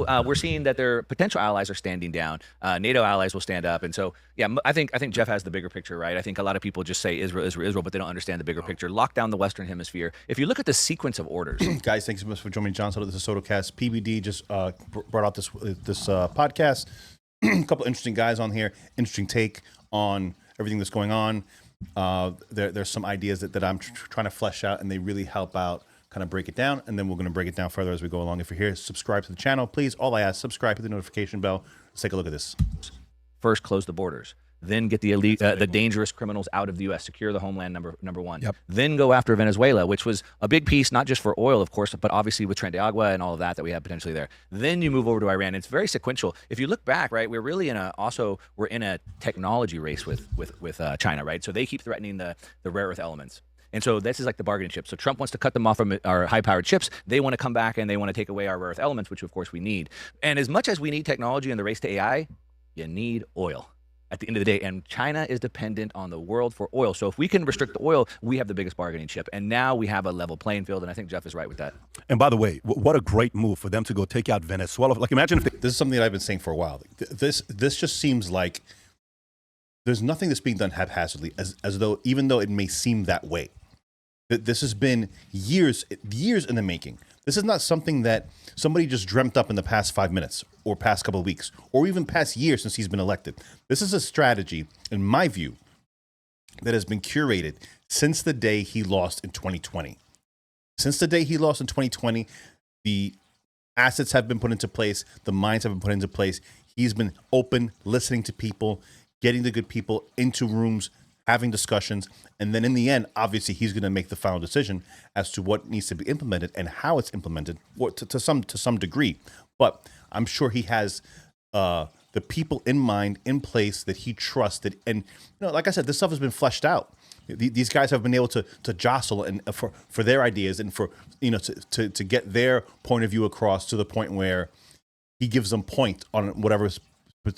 so we're seeing that their potential allies are standing down. NATO allies will stand up. And so, yeah, I think Jeff has the bigger picture, right? I think a lot of people just say Israel, Israel, Israel, but they don't understand the bigger picture. Lock down the Western Hemisphere. If you look at the sequence of orders. Guys, thanks so much for joining me. John Soto, this is SotoCast. PBD just brought out this podcast. A couple interesting guys on here. Interesting take on everything that's going on. There's some ideas that I'm trying to flesh out, and they really help out kind of break it down, and then we're going to break it down further as we go along. If you're here, subscribe to the channel, please. All I ask, subscribe, hit the notification bell. Let's take a look at this. First, close the borders. Then get the elite, the dangerous criminals out of the U.S. Secure the homeland, number one. Yep. Then go after Venezuela, which was a big piece, not just for oil, of course, but obviously with Tren de Agua and all of that we have potentially there. Then you move over to Iran. It's very sequential. If you look back, right, we're really we're in a technology race with China, right? So they keep threatening the rare earth elements. And so this is like the bargaining chip. So Trump wants to cut them off from our high-powered chips. They want to come back and they want to take away our rare earth elements, which of course we need. And as much as we need technology in the race to AI, you need oil at the end of the day. And China is dependent on the world for oil. So if we can restrict the oil, we have the biggest bargaining chip. And now we have a level playing field. And I think Jeff is right with that. And by the way, what a great move for them to go take out Venezuela. Like, imagine if this is something that I've been saying for a while. This just seems like there's nothing that's being done haphazardly, as though, even though it may seem that way. This has been years in the making. This is not something that somebody just dreamt up in the past 5 minutes or past couple of weeks or even past years since he's been elected. This is a strategy, in my view, that has been curated since the day he lost in 2020. Since the day he lost in 2020, the assets have been put into place. The minds have been put into place. He's been open, listening to people, getting the good people into rooms, having discussions, and then in the end, obviously, he's going to make the final decision as to what needs to be implemented and how it's implemented, or to some degree. But I'm sure he has the people in mind, in place that he trusted, and like I said, this stuff has been fleshed out. These guys have been able to jostle and for their ideas and for to get their point of view across to the point where he gives them point on whatever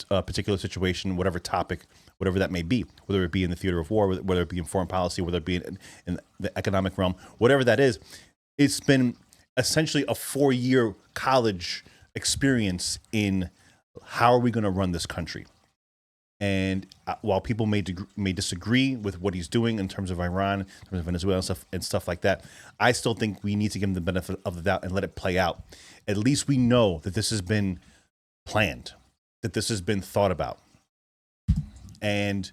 particular situation, whatever topic, whatever that may be, whether it be in the theater of war, whether it be in foreign policy, whether it be in the economic realm, whatever that is. It's been essentially a 4-year college experience in how are we going to run this country. And while people may disagree with what he's doing in terms of Iran, in terms of Venezuela and stuff like that, I still think we need to give him the benefit of the doubt and let it play out. At least we know that this has been planned, that this has been thought about. And,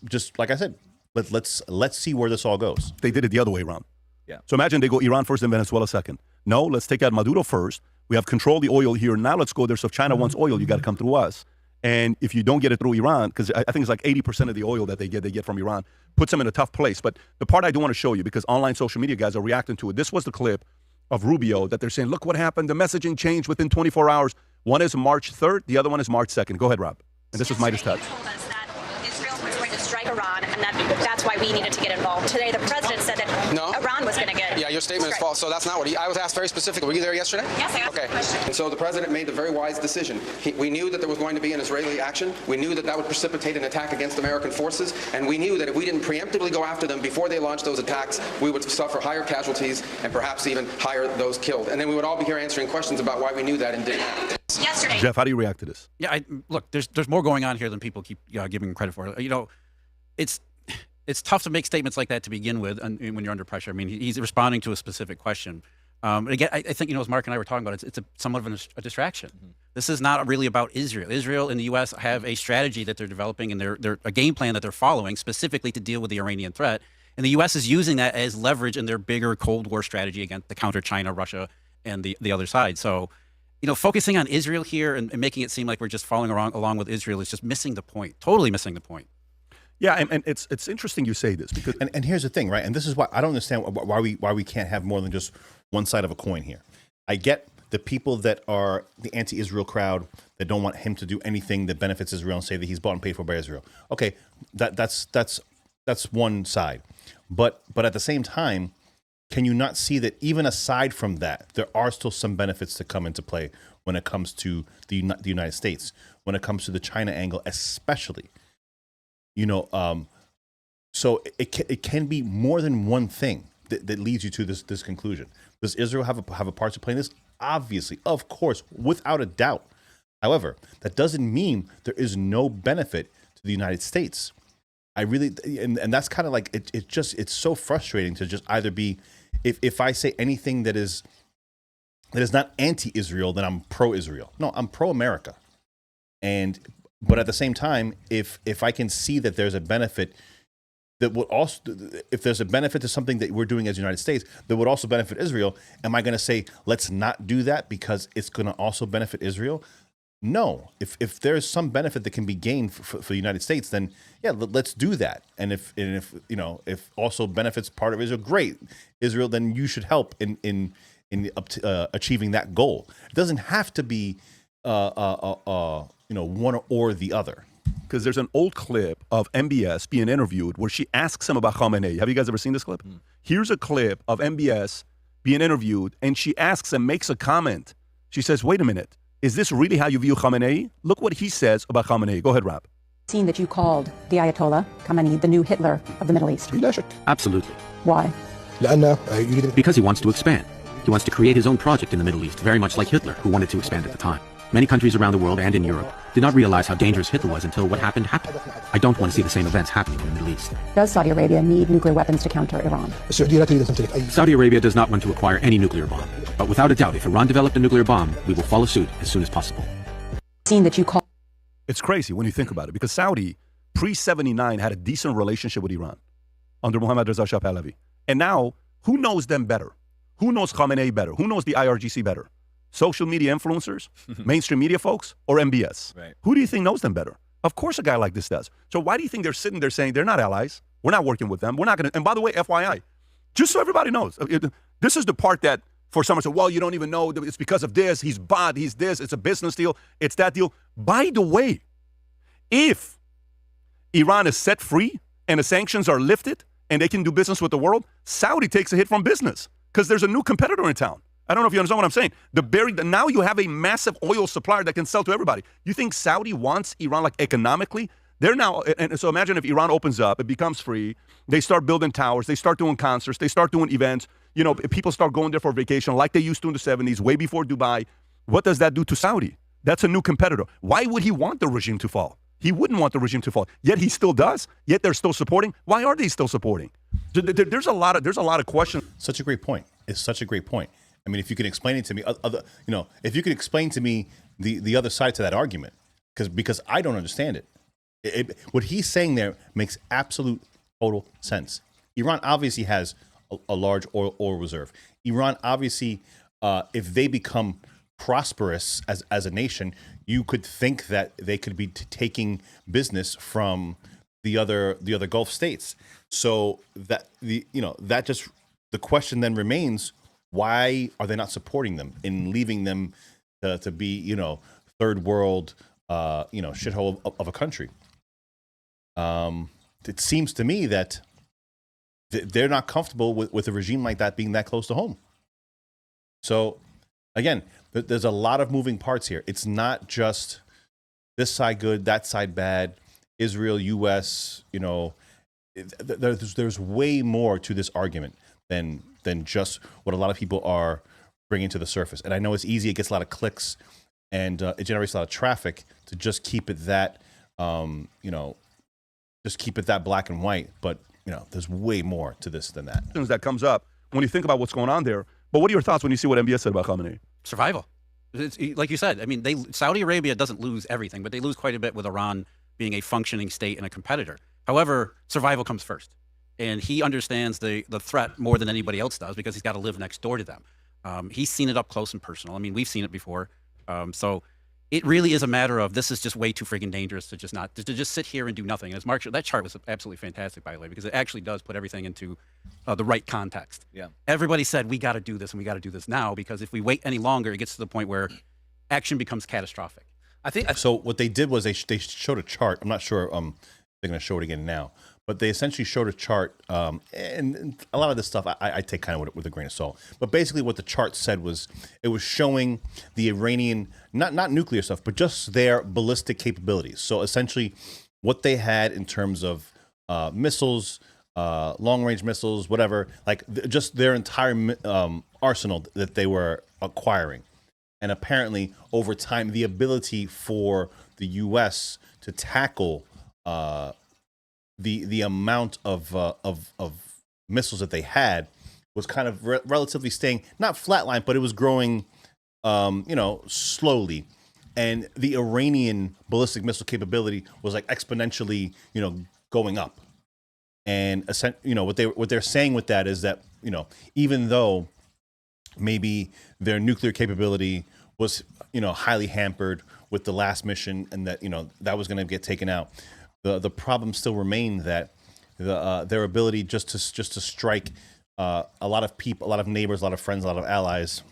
just like I said, let's see where this all goes. they did it the other way around. Yeah. So imagine they go Iran first and Venezuela second. No, let's take out Maduro first. We have control the oil here. Now let's go there. So if China wants oil, you got to come through us. And if you don't get it through Iran, because I think it's like 80% of the oil that they get from Iran, puts them in a tough place. But the part I do want to show you, because online social media guys are reacting to it. This was the clip of Rubio that they're saying, look what happened. The messaging changed within 24 hours. One is March 3rd. The other one is March 2nd. Go ahead, Rob. And this was Midas Touch. Iran, and that's why we needed to get involved. Today, the president said that Iran was going to get. Yeah, your statement is false. So that's not what I was asked very specifically. Were you there yesterday? Yes, I asked the question. And so the president made the very wise decision. We knew that there was going to be an Israeli action. We knew that would precipitate an attack against American forces, and we knew that if we didn't preemptively go after them before they launched those attacks, we would suffer higher casualties and perhaps even higher those killed. And then we would all be here answering questions about why we knew that and didn't. Yesterday. Jeff, how do you react to this? Yeah, look, there's more going on here than people keep giving credit for. It's tough to make statements like that to begin with when you're under pressure. I mean, he's responding to a specific question. Again, I think, as Mark and I were talking about, it's somewhat of a distraction. Mm-hmm. This is not really about Israel. Israel and the U.S. have a strategy that they're developing, and they're a game plan that they're following specifically to deal with the Iranian threat. And the U.S. is using that as leverage in their bigger Cold War strategy against the counter China, Russia, and the other side. So, focusing on Israel here and making it seem like we're just following along with Israel is just missing the point, totally missing the point. Yeah, and it's interesting you say this because and here's the thing, right? And this is why I don't understand why we can't have more than just one side of a coin here. I get the people that are the anti-Israel crowd that don't want him to do anything that benefits Israel and say that he's bought and paid for by Israel. Okay, that's one side, but at the same time, can you not see that even aside from that, there are still some benefits to come into play when it comes to the United States, when it comes to the China angle, especially. So it can be more than one thing that leads you to this conclusion. Does Israel have a part to play in this? obviously, of course, without a doubt. However, that doesn't mean there is no benefit to the United States. I really, and that's kind of like, it's so frustrating to just either be, if I say anything that is not anti-Israel, then I'm pro-Israel. No, I'm pro-America. But at the same time, if I can see that there's a benefit that would also, if there's a benefit to something that we're doing as the United States that would also benefit Israel, am I going to say, let's not do that because it's going to also benefit Israel? No. If there's some benefit that can be gained for the United States, then yeah, let's do that. And if if also benefits part of Israel, great. Israel, then you should help in achieving that goal. It doesn't have to be one or the other. Because there's an old clip of MBS being interviewed where she asks him about Khamenei. Have you guys ever seen this clip? Here's a clip of MBS being interviewed, and she asks him, makes a comment. She says, wait a minute, is this really how you view Khamenei? Look what he says about Khamenei. Go ahead, Rob. Seen that you called the Ayatollah, Khamenei, the new Hitler of the Middle East. Absolutely. Why? Because he wants to expand. He wants to create his own project in the Middle East, very much like Hitler, who wanted to expand at the time. Many countries around the world and in Europe did not realize how dangerous Hitler was until what happened happened. I don't want to see the same events happening in the Middle East. Does Saudi Arabia need nuclear weapons to counter Iran? Saudi Arabia does not want to acquire any nuclear bomb. But without a doubt, if Iran developed a nuclear bomb, we will follow suit as soon as possible. Seen that you called. It's crazy when you think about it, because Saudi, pre-79, had a decent relationship with Iran under Mohammad Reza Shah Pahlavi. And now, who knows them better? Who knows Khamenei better? Who knows the IRGC better? Social media influencers, mainstream media folks, or MBS? Right. Who do you think knows them better? Of course a guy like this does. So why do you think they're sitting there saying they're not allies? We're not working with them. We're not going to. And by the way, FYI, just so everybody knows, this is the part that for someone to say, well, you don't even know. It's because of this. He's bought. He's this. It's a business deal. It's that deal. By the way, if Iran is set free and the sanctions are lifted and they can do business with the world, Saudi takes a hit from business because there's a new competitor in town. I don't know if you understand what I'm saying. Now you have a massive oil supplier that can sell to everybody. You think Saudi wants Iran, like, economically? They're now, and so imagine if Iran opens up, it becomes free, they start building towers, they start doing concerts, they start doing events, people start going there for vacation like they used to in the 70s, way before Dubai. What does that do to Saudi? That's a new competitor. Why would he want the regime to fall? He wouldn't want the regime to fall. Yet he still does. Yet they're still supporting. Why are they still supporting? There's a lot of questions. Such a great point. It's such a great point. I mean, if you can explain it to me, if you could explain to me the other side to that argument, because I don't understand it. What he's saying there makes absolute total sense. Iran obviously has a large oil reserve. Iran obviously, if they become prosperous as a nation, you could think that they could be taking business from the other Gulf states. So that the question then remains: why are they not supporting them in leaving them to be, third world, shithole of a country? It seems to me that they're not comfortable with a regime like that being that close to home. So, again, there's a lot of moving parts here. It's not just this side good, that side bad, Israel, U.S., there's way more to this argument than just what a lot of people are bringing to the surface. And I know it's easy; it gets a lot of clicks, and it generates a lot of traffic to just keep it that, just keep it that black and white. But there's way more to this than that. That comes up when you think about what's going on there. But what are your thoughts when you see what MBS said about Khamenei? Survival. It's, like you said, I mean, Saudi Arabia doesn't lose everything, but they lose quite a bit with Iran being a functioning state and a competitor. However, survival comes first. And he understands the threat more than anybody else does because he's got to live next door to them. He's seen it up close and personal. I mean, we've seen it before. So it really is a matter of this is just way too freaking dangerous to just sit here and do nothing. As Mark, that chart was absolutely fantastic, by the way, because it actually does put everything into the right context. Yeah. Everybody said we got to do this and we got to do this now because if we wait any longer, it gets to the point where action becomes catastrophic. I think so. What they did was they showed a chart. I'm not sure they're going to show it again now, but they essentially showed a chart. And a lot of this stuff I take kind of with a grain of salt. But basically, what the chart said was it was showing the Iranian not nuclear stuff, but just their ballistic capabilities. So essentially, what they had in terms of missiles, long range missiles, whatever, like just their entire arsenal that they were acquiring. And apparently, over time, the ability for the U.S. to tackle the amount of missiles that they had was kind of relatively staying not flatline, but it was growing, slowly. And the Iranian ballistic missile capability was like exponentially, going up. And what they're saying with that is that even though maybe their nuclear capability was highly hampered with the last mission, and that that was going to get taken out, the problem still remained that their ability just to strike a lot of people, a lot of neighbors, a lot of friends, a lot of allies,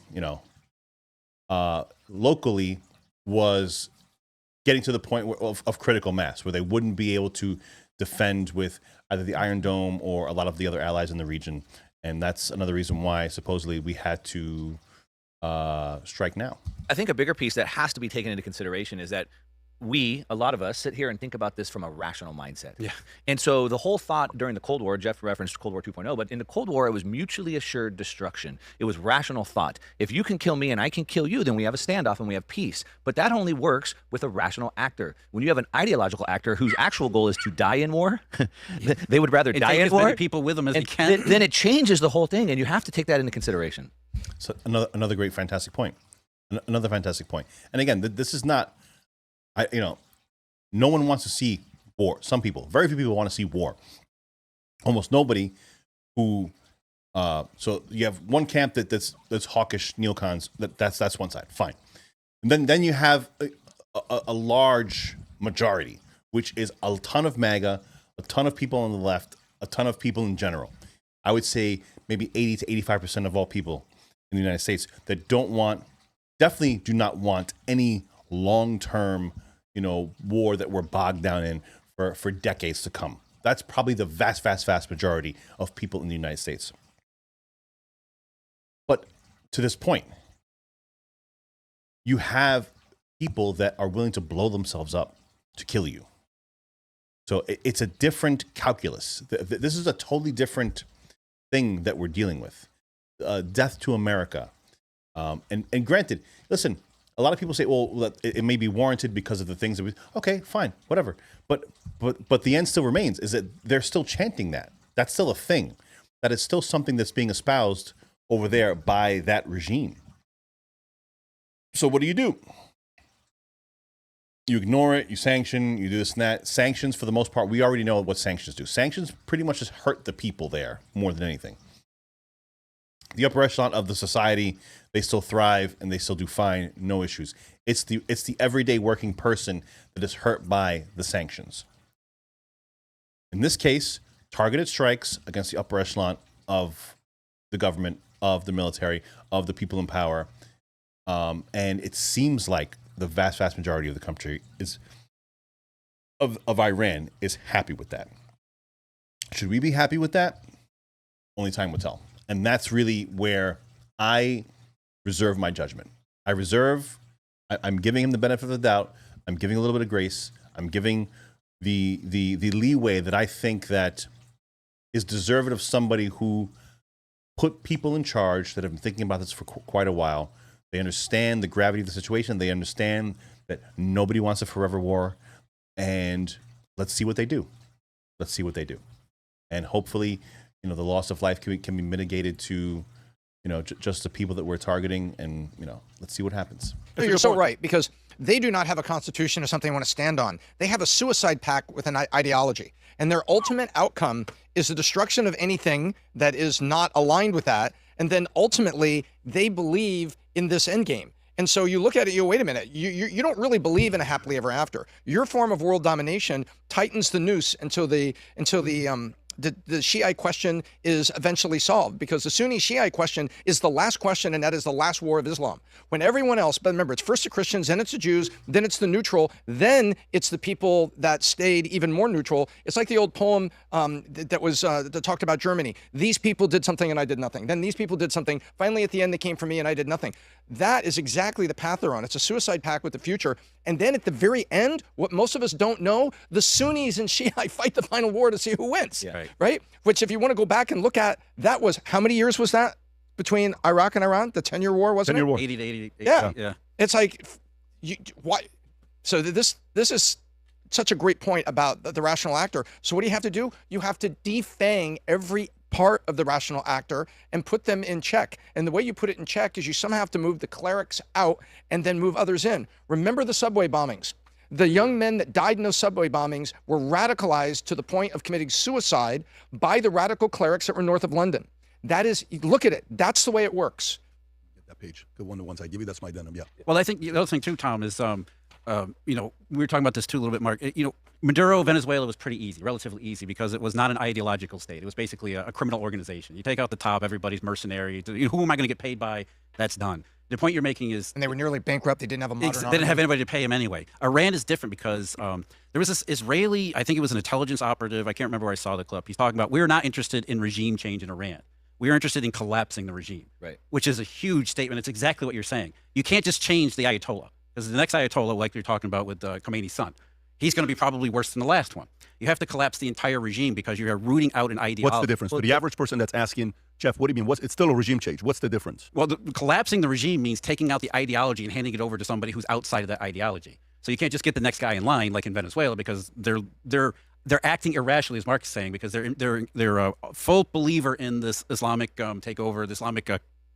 locally was getting to the point of critical mass where they wouldn't be able to defend with either the Iron Dome or a lot of the other allies in the region. And that's another reason why supposedly we had to strike now. I think a bigger piece that has to be taken into consideration is that a lot of us, sit here and think about this from a rational mindset. Yeah. And so the whole thought during the Cold War, Jeff referenced Cold War 2.0, but in the Cold War, it was mutually assured destruction. It was rational thought. If you can kill me and I can kill you, then we have a standoff and we have peace. But that only works with a rational actor. When you have an ideological actor whose actual goal is to die in war, they would rather die in as war. many people with them as you can. Then it changes the whole thing, and you have to take that into consideration. So another great, fantastic point. Another fantastic point. And again, this is not, no one wants to see war. Some people, very few people want to see war. Almost nobody who, so you have one camp that's hawkish neocons, that's one side, fine. And then you have a large majority, which is a ton of MAGA, a ton of people on the left, a ton of people in general. I would say maybe 80 to 85% of all people in the United States that definitely do not want any long-term, war that we're bogged down in for decades to come. That's probably the vast majority of people in the United States. But to this point, you have people that are willing to blow themselves up to kill you. So it's a different calculus. This is a totally different thing that we're dealing with. Death to America. And granted, listen, a lot of people say, well, it may be warranted because of the things that okay, fine, whatever. But the end still remains, is that they're still chanting that. That's still a thing. That is still something that's being espoused over there by that regime. So what do? You ignore it, you sanction, you do this and that. Sanctions, for the most part, we already know what sanctions do. Sanctions pretty much just hurt the people there more than anything. The upper echelon of the society, they still thrive and they still do fine, no issues. It's the everyday working person that is hurt by the sanctions. In this case, targeted strikes against the upper echelon of the government, of the military, of the people in power. And it seems like the vast majority of the country of Iran is happy with that. Should we be happy with that? Only time will tell. And that's really where I reserve my judgment. I'm giving him the benefit of the doubt. I'm giving a little bit of grace. I'm giving the leeway that I think that is deserving of somebody who put people in charge that have been thinking about this for quite a while. They understand the gravity of the situation. They understand that nobody wants a forever war. And let's see what they do. And hopefully, the loss of life can be mitigated to, just the people that we're targeting, and, let's see what happens. No, you're so right, because they do not have a constitution or something they want to stand on. They have a suicide pact with an ideology, and their ultimate outcome is the destruction of anything that is not aligned with that. And then ultimately, they believe in this endgame. And so you look at it, you go, wait a minute, you don't really believe in a happily ever after. Your form of world domination tightens the noose until the Shiite question is eventually solved, because the Sunni Shiite question is the last question, and that is the last war of Islam. When everyone else, but remember, it's first the Christians, then it's the Jews, then it's the neutral, then it's the people that stayed even more neutral. It's like the old poem that talked about Germany. These people did something and I did nothing. Then these people did something. Finally, at the end, they came for me and I did nothing. That is exactly the path they're on. It's a suicide pact with the future. And then at the very end, what most of us don't know, the Sunnis and Shiite fight the final war to see who wins. Yeah. Right? Which, if you want to go back and look at, that was, how many years was that? between Iraq and Iran? The 10-year war, wasn't 10-year it? war. 80 to 80. Yeah. Yeah. It's like, why? So this is such a great point about the rational actor. So what do you have to do? You have to defang every part of the rational actor and put them in check. And the way you put it in check is you somehow have to move the clerics out and then move others in. Remember the subway bombings. The young men that died in those subway bombings were radicalized to the point of committing suicide by the radical clerics that were north of London. That is, look at it. That's the way it works. Get that page. The ones I give you, that's my denim. Yeah. Well, I think the other thing too, Tom, is we were talking about this too a little bit, Mark. Maduro, Venezuela was pretty easy, relatively easy, because it was not an ideological state. It was basically a criminal organization. You take out the top, everybody's mercenary. Who am I going to get paid by? That's done. The point you're making is... And they were nearly bankrupt. They didn't have a modern They didn't have anybody to pay him anyway. Iran is different because there was this Israeli, I think it was an intelligence operative, I can't remember where I saw the clip. He's talking about, we're not interested in regime change in Iran. We're interested in collapsing the regime, Right. which is a huge statement. It's exactly what you're saying. You can't just change the Ayatollah, because the next Ayatollah, like you're talking about with Khamenei's son, he's going to be probably worse than the last one. You have to collapse the entire regime because you're rooting out an ideology. What's the difference? For the average person that's asking, Jeff, what do you mean? It's still a regime change. What's the difference? Well, collapsing the regime means taking out the ideology and handing it over to somebody who's outside of that ideology. So you can't just get the next guy in line, like in Venezuela, because they're acting irrationally, as Mark is saying, because they're a full believer in this Islamic takeover, the Islamic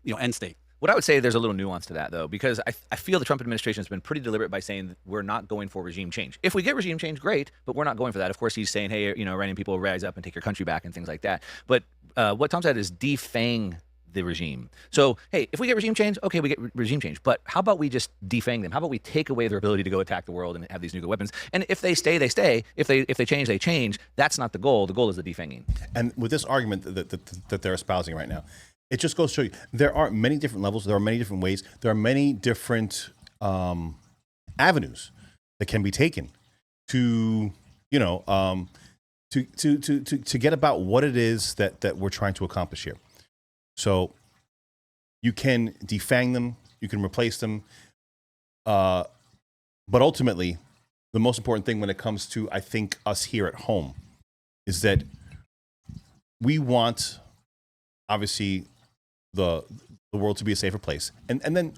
end state. What I would say, there's a little nuance to that, though, because I feel the Trump administration has been pretty deliberate by saying that we're not going for regime change. If we get regime change, great, but we're not going for that. Of course, he's saying, hey, Iranian people rise up and take your country back and things like that. But what Tom said is defang the regime. So, hey, if we get regime change, okay, we get regime change. But how about we just defang them? How about we take away their ability to go attack the world and have these nuclear weapons? And if they stay, they stay. If they change, they change. That's not the goal. The goal is the defanging. And with this argument that they're espousing right now, it just goes to show you there are many different levels. There are many different ways. There are many different avenues that can be taken to get about what it is that we're trying to accomplish here. So you can defang them, you can replace them, but ultimately, the most important thing when it comes to, I think, us here at home is that we want, obviously, the world to be a safer place. And then,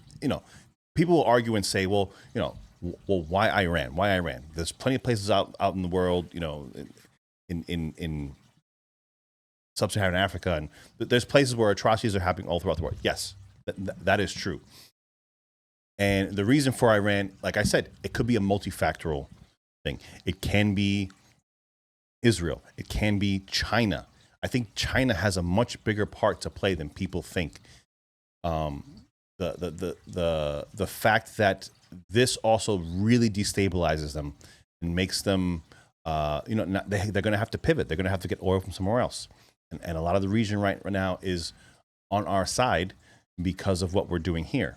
people will argue and say, well, why Iran? Why Iran? There's plenty of places out in the world, in sub-Saharan Africa, and there's places where atrocities are happening all throughout the world. Yes, that is true. And the reason for Iran, like I said, it could be a multifactorial thing. It can be Israel. It can be China. I think China has a much bigger part to play than people think. The fact that this also really destabilizes them and makes them, they're going to have to pivot. They're going to have to get oil from somewhere else. And a lot of the region right now is on our side because of what we're doing here.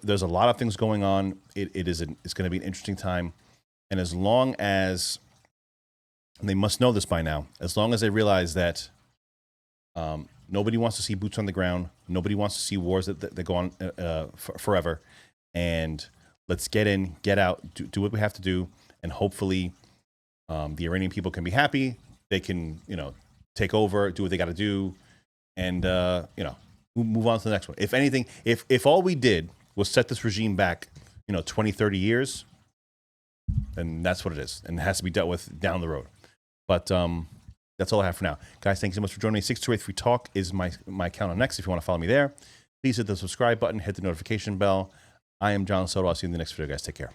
There's a lot of things going on. It's going to be an interesting time. And as long as, and they must know this by now, as long as they realize that nobody wants to see boots on the ground, nobody wants to see wars that go on forever, and let's get in, get out, do what we have to do, and hopefully the Iranian people can be happy. They can, take over, do what they got to do, and move on to the next one. If anything, if all we did was set this regime back, 20, 30 years, then that's what it is, and it has to be dealt with down the road. But that's all I have for now. Guys, thank you so much for joining me. 6283 Talk is my account on X if you want to follow me there. Please hit the subscribe button, hit the notification bell. I am John Soto. I'll see you in the next video, guys. Take care.